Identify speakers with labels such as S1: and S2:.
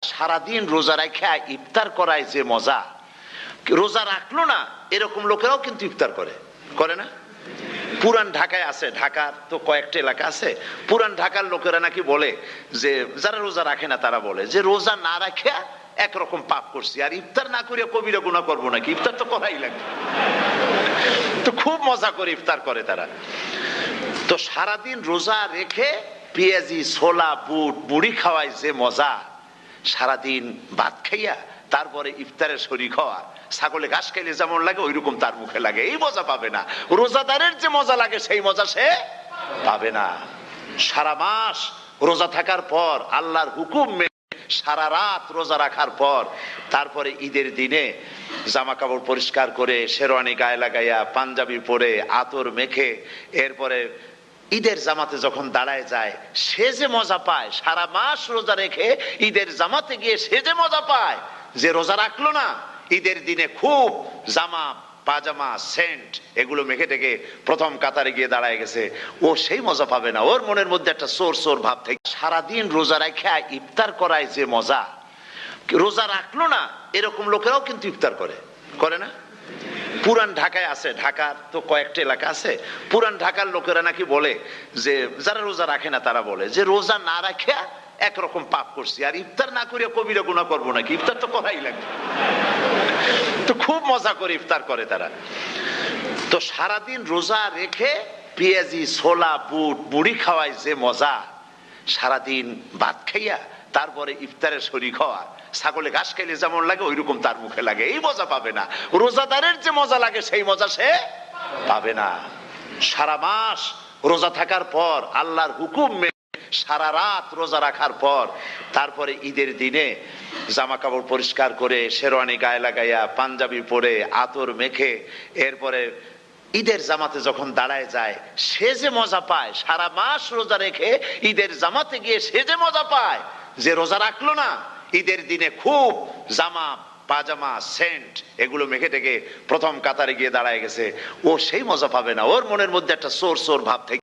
S1: সারাদিন রোজা রাখা ইফতার করায় যে মজা, রোজা রাখলো না এরকম লোকেরাও কিন্তু ইফতার করে, করে না? পুরান ঢাকায় আছে, ঢাকার তো কয়েকটা এলাকা আছে, পুরান ঢাকার লোকেরা নাকি বলে যে যারা রোজা রাখে না তারা বলে যে রোজা না রাখা একরকম পাপ করছি, আর ইফতার না করিয়া কবিরা গুনাহ করবো নাকি, ইফতার তো করাই লাগবে। তো খুব মজা করে ইফতার করে তারা। তো সারাদিন রোজা রেখে পেঁয়াজি ছোলা বুট মুড়ি খাওয়ায় যে মজা, সারাদিন ভাত খাইয়া তারপরে ইফতারের শরীক হওয়া, ছাগলে ঘাস খাইলে যেমন লাগে ওই রকম তার মুখে লাগে, এই মজা পাবে না। রোজাদারের যে মজা লাগে সেই মজা সে পাবে না। সারা মাস রোজা থাকার পর আল্লাহর হুকুম মেনে সারা রাত রোজা রাখার পর তারপরে ঈদের দিনে জামা কাপড় পরিষ্কার করে শেরওয়ানি গায়ে লাগাইয়া পাঞ্জাবি পরে আতর মেখে এরপরে ঈদের জামাতে যখন দাঁড়ায় যায় সে যে মজা পায়, সারা মাস রোজা রেখে ঈদের জামাতে গিয়ে সে যে মজা পায়, যে রোজা রাখলো না ঈদের দিনে খুব জামা পাজামা সেন্ট এগুলো মেখে টেকে প্রথম কাতারে গিয়ে দাঁড়ায় গেছে, ও সেই মজা পাবে না। ওর মনের মধ্যে একটা চোর চোর ভাব থেকে সারাদিন রোজা রাখা ইফতার করায় যে মজা, রোজা রাখলো না এরকম লোকেরাও কিন্তু ইফতার করে, করে না? পুরান ঢাকায় আছে, ঢাকার তো কয়েকটা এলাকা আছে, পুরান ঢাকার লোকেরা নাকি বলে যে যারা রোজা রাখে না তারা বলে যে রোজা না রাখা একরকম পাপ করছি, আর ইফতার না করিয়া কবিরা গুনাহ করবো নাকি, ইফতার তো করাই লাগবে। তো খুব মজা করে ইফতার করে তারা। তো সারাদিন রোজা রেখে পেঁয়াজি ছোলা বুট মুড়ি খাওয়ায় যে মজা, সারাদিন ভাত খাইয়া তারপরে ইফতারের শরীক হওয়া, ছাগলে ঘাস খাইলে যেমন লাগে ওই রকম তার মুখে লাগে, এই মজা পাবে না। রোজাদারের যে মজা লাগে সেই মজা সে পাবে না। সারা মাস রোজা থাকার পর আল্লাহর হুকুম মেনে সারা রাত রোজা রাখার পর তারপরে ঈদের দিনে জামা কাপড় পরিষ্কার করে শেরওয়ানি গায়ে লাগাইয়া পাঞ্জাবি পরে আতর মেখে এরপরে ঈদের জামাতে যখন দাঁড়ায় যায় সে যে মজা পায়, সারা মাস রোজা রেখে ঈদের জামাতে গিয়ে সে যে মজা পায়, যে রোজা রাখলো না ঈদের দিনে খুব জামা পাজামা সেন্ট এগুলো মেখে টেকে প্রথম কাতারে গিয়ে দাঁড়ায় গেছে, ও সেই মজা পাবে না। ওর মনের মধ্যে একটা চোর চোর ভাব থেকে